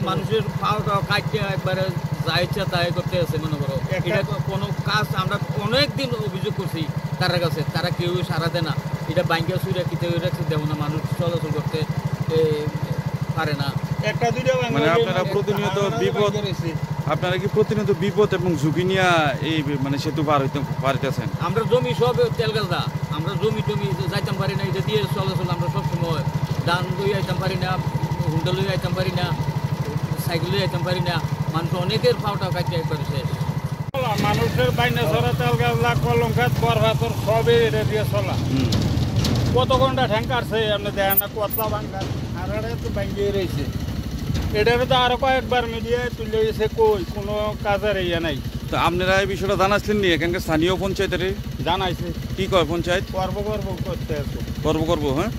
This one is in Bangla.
মানুষের পাওয়া কাটতে একবারে যা ইচ্ছা তাই করতে আছে মনে করো। এটা কোনো কাজ আমরা অনেক দিন অভিযোগ করছি তার কাছে, তারা কেউ সারা দেয় না। এটা ব্যাংকে সুইরা কিতে রাখছে দেব না, মানুষ চলাচল করতে পারে না। মানে আপনারা প্রতিনিয়ত বিপদ, আপনারা কি প্রতিনিয়ত বিপদ এবং ঝুঁকি নিয়ে এই মানে সেতু পার হইতে পারতেছেন? আমরা জমি সব তেল গাছদা, আমরা জমি টমি যাইতাম পারি না, এটা দিয়ে চলাচল আমরা সবসময় ধান লই আইতাম পারি না, হুন্ডা লই আইতাম পারি না, সাইকেল লই আইতাম পারি না। মানুষ অনেকের পাওটা কাটতে একবারে শেষ। মানুষের বাইনা ছড়া তেল গাছলা কলম খাত বরভাতর সবই এটা দিয়ে চলা। কত ঘন্টা ঠ্যাং কাটছে আপনি দেখেন না, কতলা ভাঙ্গা আর এটা তো ভাঙ্গিয়ে রয়েছে। এটার তো আরো কয়েকবার মিডিয়ায় তুলে গেছে, কই কোনো কাজের ইয়ে নাই। তো আপনারা এই বিষয়টা জানাচ্ছিলেন নি এখানকার স্থানীয় পঞ্চায়েতের? জানাইছে। কি কয় পঞ্চায়েত? করবো করতে আছে, করবো হ্যাঁ।